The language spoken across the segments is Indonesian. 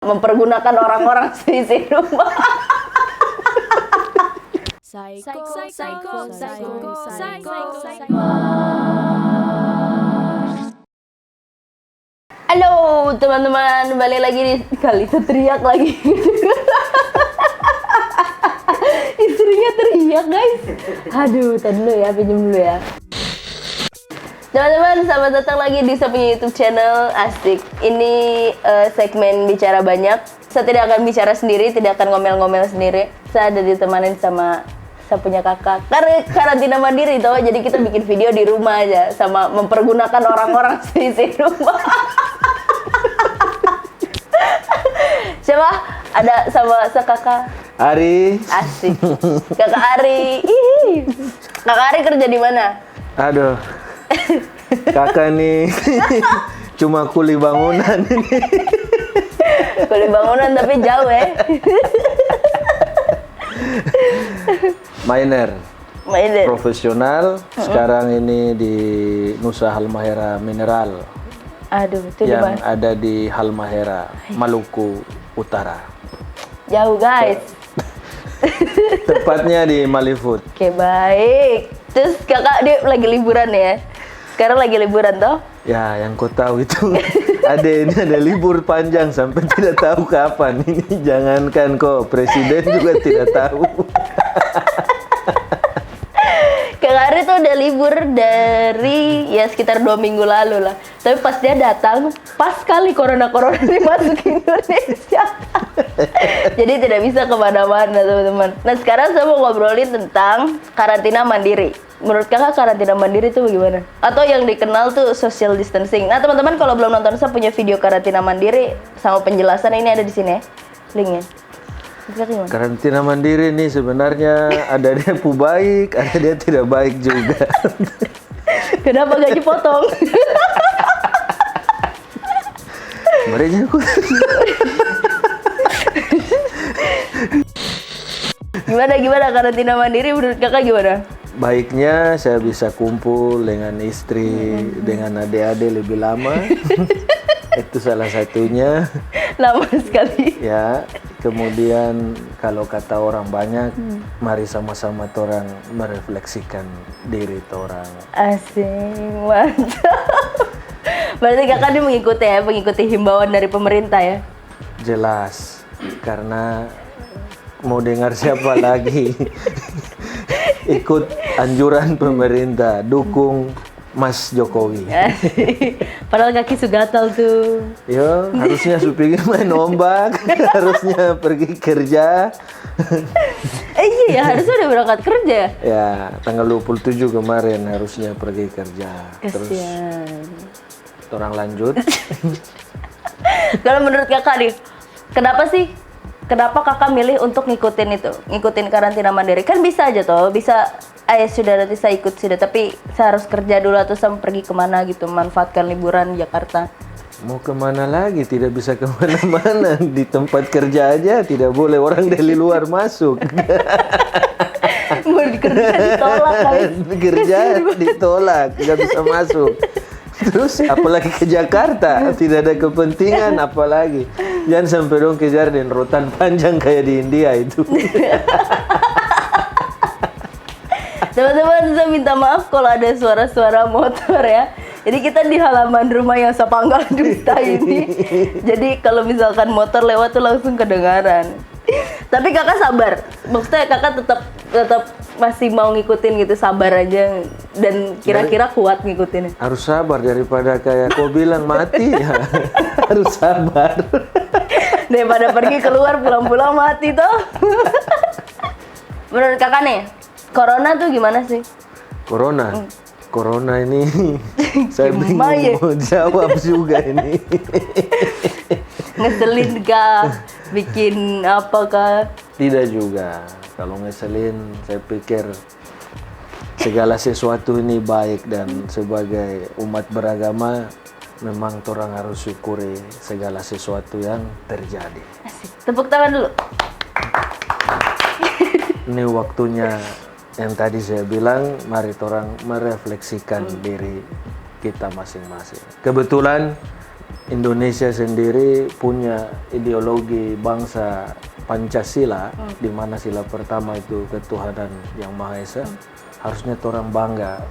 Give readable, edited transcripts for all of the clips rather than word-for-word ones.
mempergunakan orang-orang seisi rumah. Halo teman-teman, balik lagi di kali itu teriak lagi. Istrinya teriak guys. Aduh, tadi dulu ya, pinjam dulu ya. Teman-teman, selamat datang lagi di saya punya YouTube channel Asik. Ini segmen bicara banyak. Saya tidak akan bicara sendiri, tidak akan ngomel-ngomel sendiri. Saya ada ditemanin sama saya punya kakak. Karena karantina mandiri toh, jadi kita bikin video di rumah aja sama mempergunakan orang-orang seisi rumah. Siapa? Ada sama kakak Ari. Asik. Kakak Ari. Ih. Kakak Ari kerja di mana? Aduh. Kakak nih cuma kuli bangunan ini. Kuli bangunan tapi jauh ya. Miner. Miner. Profesional. Sekarang ini di Nusa Halmahera Mineral. Aduh, itu yang dimana? ada di Halmahera, Maluku Utara. Jauh guys. Tepatnya di Malifut. Oke, baik. Terus kakak dia lagi liburan ya? Sekarang lagi liburan toh? Ya, yang kau tahu itu ini ada libur panjang sampai tidak tahu kapan. Ini jangankan kok, presiden juga tidak tahu. Kakak Ari tuh udah libur dari ya sekitar 2 minggu lalu lah. Tapi pas dia datang, pas kali corona ini masuk ke Indonesia. Jadi tidak bisa kemana-mana teman-teman. Nah sekarang saya mau ngobrolin tentang karantina mandiri. Menurut kakak karantina mandiri itu bagaimana? Atau yang dikenal tuh social distancing. Nah teman-teman kalau belum nonton, saya punya video karantina mandiri sama penjelasan ini ada di sini ya, linknya. Karantina mandiri nih sebenarnya ada dia baik, ada dia tidak baik juga. Kenapa gak dipotong? Mereka aku. Gimana karantina mandiri menurut kakak gimana? Baiknya saya bisa kumpul dengan istri, dengan adik-adik lebih lama. Itu salah satunya. Lama sekali. Ya, kemudian kalau kata orang banyak, mari sama-sama orang merefleksikan diri orang. Asik, mantap. Berarti kakak ini mengikuti himbauan dari pemerintah ya? Jelas, karena mau dengar siapa lagi. Ikut anjuran pemerintah, dukung Mas Jokowi. Padahal kaki sugatal tuh. Yo, harusnya supir main ombak, harusnya pergi kerja. Iya ya, harusnya udah berangkat kerja. Ya, tanggal 27 kemarin harusnya pergi kerja. Terus Kasian. orang lanjut. Kalau menurut kakak nih, kenapa kakak milih untuk ngikutin karantina mandiri? Kan bisa aja toh, bisa sudah nanti saya ikut sudah, tapi saya harus kerja dulu atau saya pergi kemana gitu, manfaatkan liburan Jakarta. Mau kemana lagi? Tidak bisa kemana-mana. Di tempat kerja aja tidak boleh orang dari luar masuk. Mau kerja ditolak guys. Kerja ditolak, nggak bisa masuk. Terus apalagi ke Jakarta, tidak ada kepentingan apalagi. Jangan sampai dong kejar dan rotan panjang kayak di India itu. Teman-teman, saya minta maaf kalau ada suara-suara motor ya. Jadi kita di halaman rumah yang sepanggal dusta ini. Jadi kalau misalkan motor lewat tuh langsung kedengaran. Tapi kakak sabar. Maksudnya kakak tetap masih mau ngikutin gitu, sabar aja dan kira-kira kuat ngikutin. Harus sabar daripada kayak kau bilang mati ya. Harus sabar. Daripada pergi keluar pulang-pulang mati tuh. Menurut kakak nih, corona tuh gimana sih? Corona ini saya bingung mau jawab juga ini. Ngeselin kah? Bikin apa kah? Tidak juga. Kalau ngeselin, saya pikir segala sesuatu ini baik dan sebagai umat beragama memang orang harus syukuri segala sesuatu yang terjadi. Asik. Tepuk tangan dulu. Ini waktunya yang tadi saya bilang, mari orang merefleksikan diri kita masing-masing. Kebetulan Indonesia sendiri punya ideologi bangsa Pancasila, di mana sila pertama itu ketuhanan yang Maha Esa. Harusnya orang bangga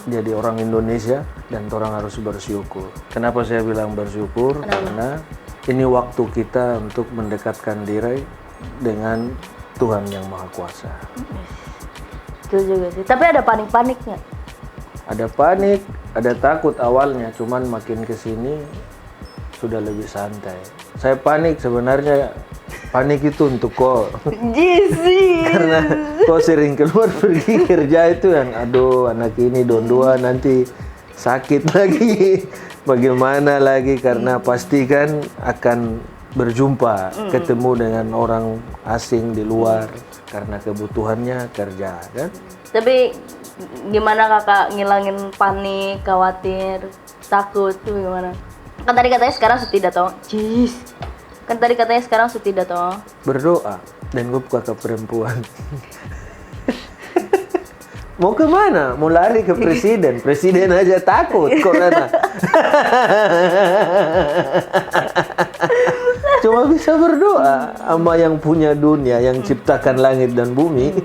jadi orang Indonesia dan orang harus bersyukur. Kenapa saya bilang bersyukur? Karena ini waktu kita untuk mendekatkan diri dengan Tuhan yang Maha Kuasa. Itu juga sih. Tapi ada panik-paniknya. Ada panik, ada takut awalnya, cuman makin kesini sudah lebih santai. Saya panik sebenarnya, panik itu untuk kok. Jisi. Karena kok sering keluar pergi kerja itu yang aduh anak ini dua nanti sakit lagi. Bagaimana lagi karena pasti kan akan berjumpa, ketemu dengan orang asing di luar karena kebutuhannya kerja kan. Tapi gimana kakak ngilangin panik, khawatir, takut tuh gimana? Kan tadi katanya sekarang tidak tahu. Jis. Kan tadi katanya sekarang tidak tahu. Berdoa dan gue buka ke perempuan. Mau kemana? Mau lari ke presiden. Presiden aja takut corona. Cuma bisa berdoa sama yang punya dunia, yang ciptakan langit dan bumi.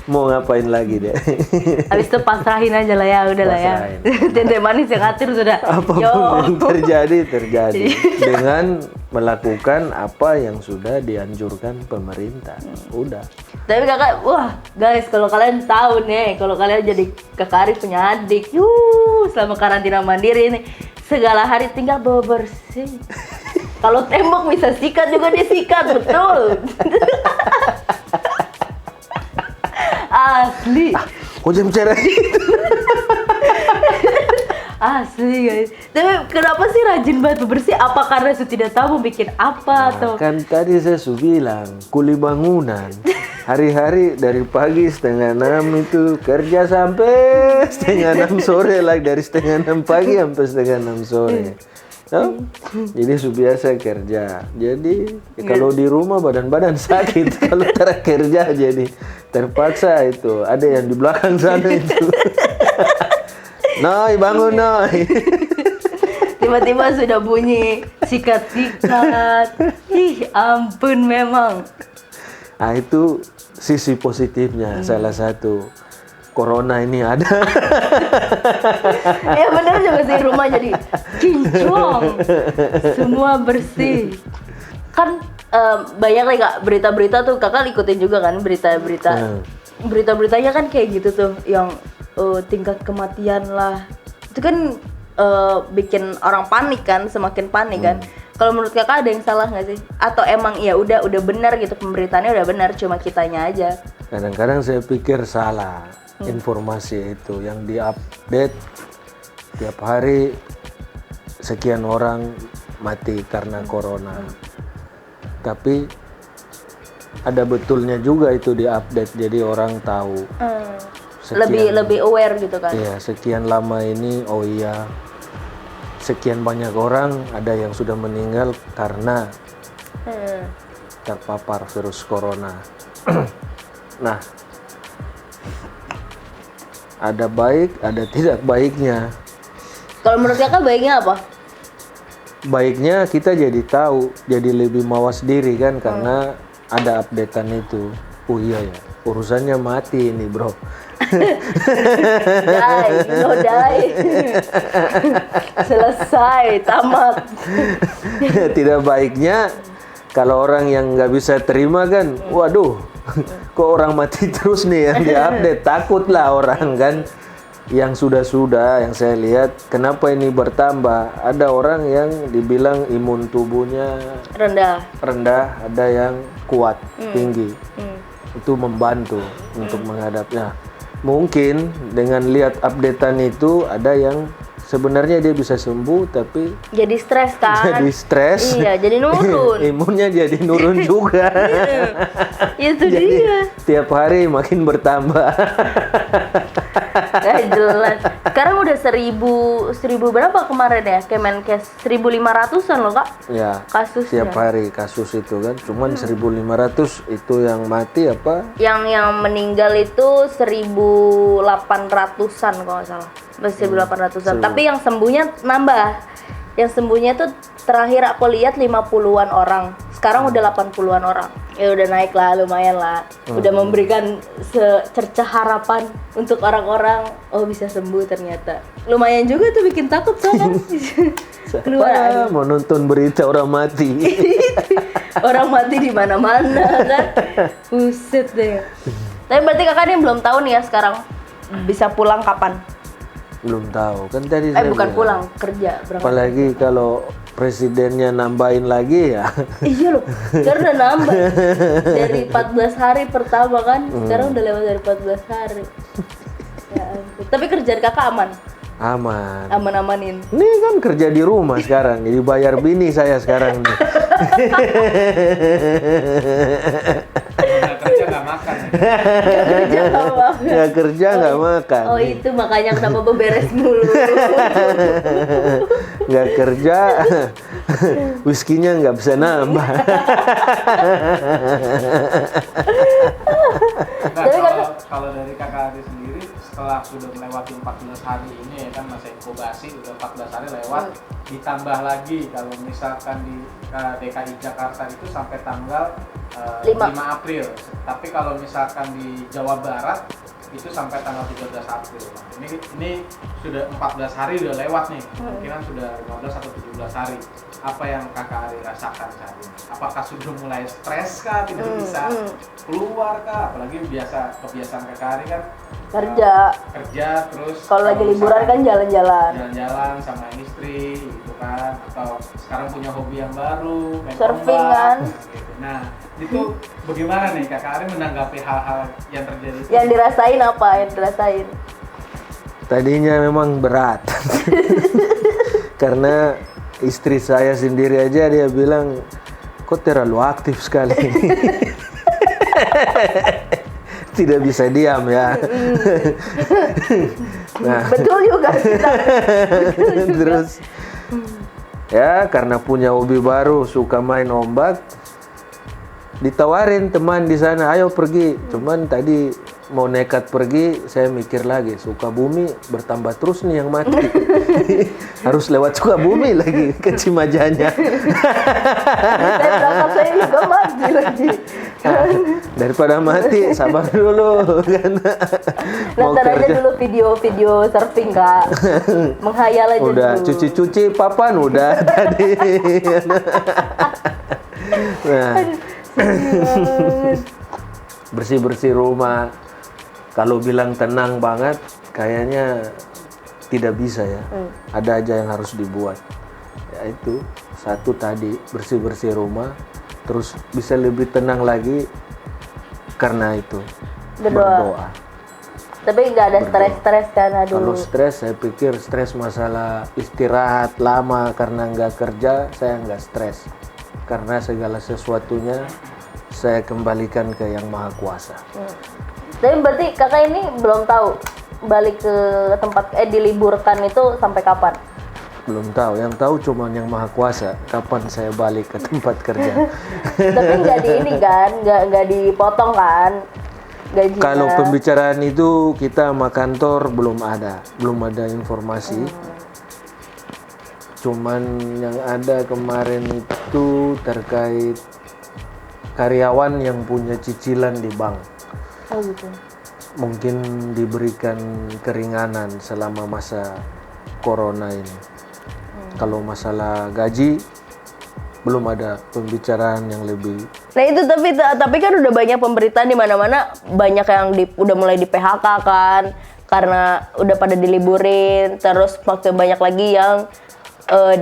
Mau ngapain lagi deh? Habis itu pasrahin aja lah ya, udah lah ya. Tente manis yang atur sudah. Apapun yang terjadi dengan melakukan apa yang sudah dianjurkan pemerintah. Udah. Tapi kakak, wah guys, kalau kalian tahu nih, kalau kalian jadi kakak Ari punya adik, selama karantina mandiri ini, segala hari tinggal bawa bersih. Kalau tembok bisa sikat juga dia sikat, betul. Asli. Kok jam cara gitu? Asli guys. Tapi kenapa sih rajin banget bersih? Apa karena saya tidak tahu mau bikin apa atau? Kan tadi saya sudah bilang, kuli bangunan. Hari-hari dari pagi 5:30 itu kerja sampai 5:30 sore lagi, dari 5:30 pagi sampai 5:30 sore. No? Jadi biasa kerja. Jadi kalau di rumah badan-badan sakit, kalau kerja jadi terpaksa itu. Ada yang di belakang sana itu. Noi bangun Noi. Tiba-tiba sudah bunyi sikat-sikat. Ih ampun memang. Nah itu sisi positifnya salah satu. Corona ini ada. Ya benar juga sih, rumah jadi kinclong. Semua bersih. Kan banyak nih kak berita-berita tuh, kakak ikutin juga kan berita-berita. Berita-beritanya kan kayak gitu tuh, yang tingkat kematian lah. Itu kan bikin orang panik kan, semakin panik kan. Kalau menurut kakak ada yang salah nggak sih? Atau emang ya udah benar gitu, pemberitaannya udah benar, cuma kitanya aja? Kadang-kadang saya pikir salah. Informasi itu yang diupdate tiap hari, sekian orang mati karena corona. Tapi ada betulnya juga itu diupdate, jadi orang tahu. Lebih aware gitu kan? Iya, sekian lama ini, oh iya, sekian banyak orang ada yang sudah meninggal karena terpapar virus corona. Nah, ada baik, ada tidak baiknya. Kalau menurut kakak baiknya apa? Baiknya kita jadi tahu, jadi lebih mawas diri kan, karena ada updatean itu. Oh iya ya, urusannya mati ini bro. Die. Selesai, tamat. Tidak baiknya kalau orang yang nggak bisa terima kan, waduh, kok orang mati terus nih yang diupdate, takutlah orang kan. Yang sudah yang saya lihat, kenapa ini bertambah? Ada orang yang dibilang imun tubuhnya rendah, ada yang kuat, tinggi. Itu membantu untuk menghadapnya. Mungkin dengan lihat updatean itu ada yang sebenarnya dia bisa sembuh tapi jadi stres kan? Jadi stres. Iya, jadi nurun. Imunnya jadi nurun juga. Itu jadi, dia. Tiap hari makin bertambah. Jelas. Sekarang udah 1000 berapa kemarin ya? Kemenkes 1500-an loh kak. Ya. Kasusnya. Tiap hari kasus itu kan. Cuman 1500 itu yang mati apa? Yang meninggal itu 1800-an kalau nggak salah. Masih 1800-an. Tapi yang sembuhnya nambah. Yang sembuhnya tuh terakhir aku lihat 50-an orang. Sekarang udah 80-an orang. Ya udah naik lah, lumayan lah. Udah memberikan secercah harapan untuk orang-orang, oh bisa sembuh ternyata. Lumayan juga tuh bikin takut soalnya. Keluar. Mau nonton berita orang mati. Orang mati di mana-mana kan. Buset deh. Tapi berarti kakak ini belum tahu nih ya sekarang bisa pulang kapan? Belum tahu. Kan tadi saya Bukan bilang. pulang, kerja berapa? Apalagi kalau presidennya nambahin lagi ya. Iya loh, sekarang udah nambah dari 14 hari pertama kan, sekarang udah lewat dari 14 hari. Ya ampun. Tapi kerjaan kakak aman? Aman. Aman-amanin. Ini kan kerja di rumah sekarang, jadi bayar bini saya sekarang nih. Nggak kerja nggak makan. Kerja apa? Nggak kerja nggak makan. Oh itu makanya kenapa beberes mulu. Nggak kerja, whisky-nya nggak bisa nambah. Nah, kalau dari kakak Adi sendiri setelah sudah melewati 14 hari ini ya kan masa inkubasi udah 14 hari lewat ditambah lagi kalau misalkan di DKI Jakarta itu sampai tanggal 5 April tapi kalau misalkan di Jawa Barat itu sampai tanggal 13 April. Ini sudah 14 hari udah lewat nih, kemungkinan sudah 15 atau 17 hari. Apa yang kakak Ari rasakan saat ini? Apakah sudah mulai stres kah, tidak bisa keluar kah? Apalagi kebiasaan kakak Ari kan kerja terus kalau lagi liburan kan jalan-jalan sama istri gitu kan, atau sekarang punya hobi yang baru main surfing ombak, kan gitu. Nah itu bagaimana nih kakak Ari menanggapi hal-hal yang terjadi itu? yang dirasain apa yang dirasain? Tadinya memang berat. Karena istri saya sendiri aja dia bilang, kok terlalu aktif sekali. Tidak bisa diam ya. Nah, Betul juga. terus ya karena punya hobi baru suka main ombak, ditawarin teman di sana, ayo pergi. Cuman tadi mau nekat pergi, saya mikir lagi, Sukabumi bertambah terus nih yang mati. Harus lewat Sukabumi lagi ke Cimajanya. Saya berangkat saya juga mati lagi. Daripada mati, sabar dulu kan. Nonton aja dulu video-video surfing kak. Menghayal aja Udah dulu. cuci-cuci papan udah tadi. Nah, bersih-bersih rumah. Kalau bilang tenang banget, kayaknya tidak bisa ya. Ada aja yang harus dibuat. Ya itu, satu tadi bersih-bersih rumah, terus bisa lebih tenang lagi karena itu berdoa. Tapi nggak ada stres-stres kan? Aduh. Kalau stres, saya pikir stres masalah istirahat lama karena nggak kerja, saya nggak stres. Karena segala sesuatunya saya kembalikan ke Yang Maha Kuasa. Tapi berarti kakak ini belum tahu balik ke tempat diliburkan itu sampai kapan? Belum tahu, yang tahu cuma Yang Maha Kuasa kapan saya balik ke tempat kerja. Tapi nggak di ini kan, nggak dipotong kan gajinya? Kalau pembicaraan itu kita sama kantor belum ada informasi. Cuman yang ada kemarin itu terkait karyawan yang punya cicilan di bank. Oh gitu. Mungkin diberikan keringanan selama masa corona ini. Kalau masalah gaji belum ada pembicaraan yang lebih. Nah itu tapi kan udah banyak pemberitaan di mana-mana, banyak yang udah mulai di PHK kan karena udah pada diliburin, terus waktu banyak lagi yang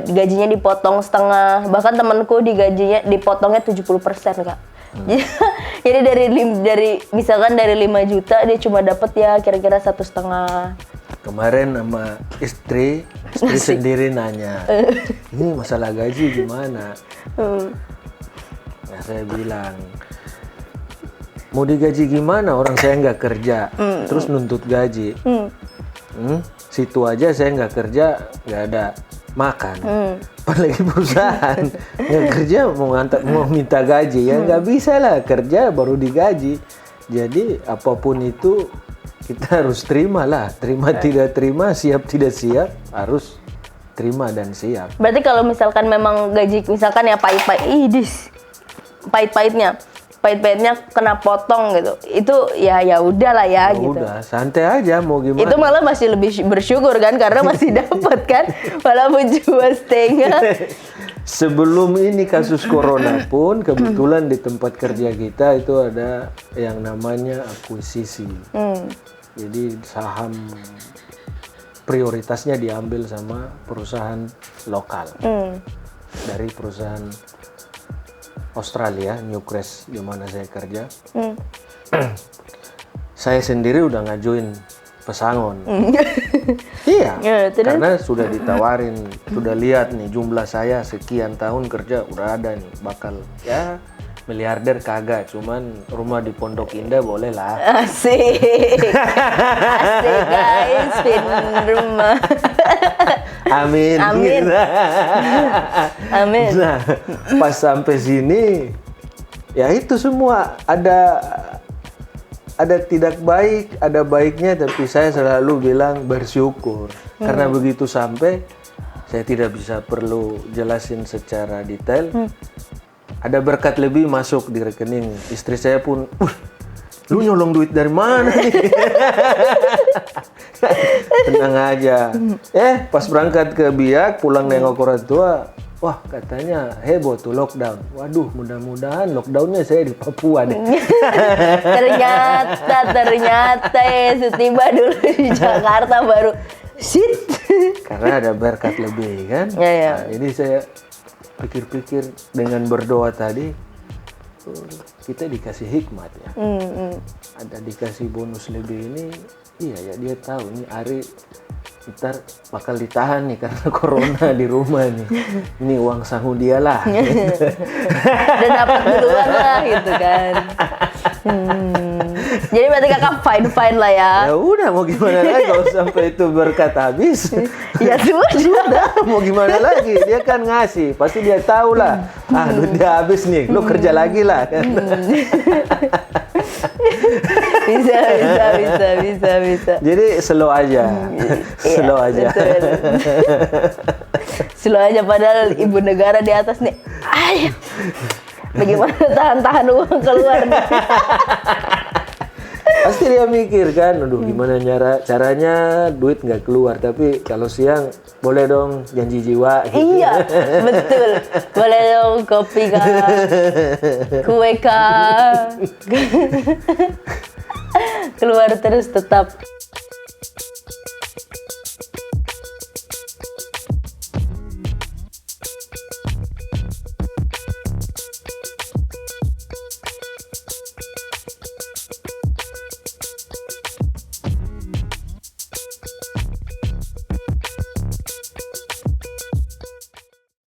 gajinya dipotong setengah, bahkan temanku gajinya dipotongnya 70% kak. Jadi dari misalkan dari 5 juta dia cuma dapat ya kira-kira 1,5. Kemarin sama istri sendiri nanya, ini masalah gaji gimana? Nah, saya bilang, mau digaji gimana? Orang saya nggak kerja, terus nuntut gaji. Situ aja saya nggak kerja, nggak ada makan. Apalagi perusahaan nggak kerja mau minta gaji ya nggak bisa lah, kerja baru digaji. Jadi apapun itu kita harus terima lah, terima tidak terima, siap tidak siap harus terima dan siap. Berarti kalau misalkan memang gaji, misalkan ya pahit-pahitnya kena potong gitu, itu ya udahlah ya gitu. Udah santai aja mau gimana. Itu malah masih lebih bersyukur kan, karena masih dapat kan, walaupun cuma setengah. Sebelum ini kasus corona pun kebetulan di tempat kerja kita itu ada yang namanya akuisisi. Jadi saham prioritasnya diambil sama perusahaan lokal dari perusahaan Australia, Newcrest, di mana saya kerja. Saya sendiri udah ngajuin pesangon. Iya, karena sudah ditawarin, sudah lihat nih jumlah saya sekian tahun kerja udah ada nih, bakal ya miliarder kagak, cuman rumah di Pondok Indah boleh lah. Asik guys, pin rumah. Amin. Amin. Amin. Nah, pas sampai sini, ya itu semua ada tidak baik, ada baiknya, tapi saya selalu bilang bersyukur. Karena begitu sampai, saya tidak bisa perlu jelasin secara detail. Ada berkat lebih masuk di rekening. Istri saya pun, lu nyolong duit dari mana nih? Tenang aja. Pas berangkat ke Biak, pulang nengok orang tua, wah katanya heboh tuh lockdown. Waduh, mudah-mudahan lockdownnya saya di Papua deh. ternyata setiba dulu di Jakarta baru shit. Karena ada berkat lebih kan. Ya. Nah, jadi saya pikir-pikir dengan berdoa tadi, kita dikasih hikmat ya. Ada dikasih bonus lebih ini, iya ya dia tahu nih Ari ntar bakal ditahan nih karena corona di rumah nih. Ini uang sangu dia lah. Dan dapat duluan lah gitu kan. Jadi berarti kakak fine lah ya. Ya udah mau gimana lagi kalau sampai itu berkat habis. Ya sudah. Mau gimana lagi? Dia kan ngasih, pasti dia tahu lah. Duit dia habis nih, lu kerja lagi lah. Bisa. Jadi slow aja. Slow aja. Slow aja, padahal ibu negara di atas nih. Ayo. Bagaimana tahan uang keluar nih. Pasti dia mikir kan, aduh gimana caranya duit nggak keluar, tapi kalau siang boleh dong janji jiwa gitu. Iya, betul. Boleh dong kopi kah, kue kah. Keluar terus tetap.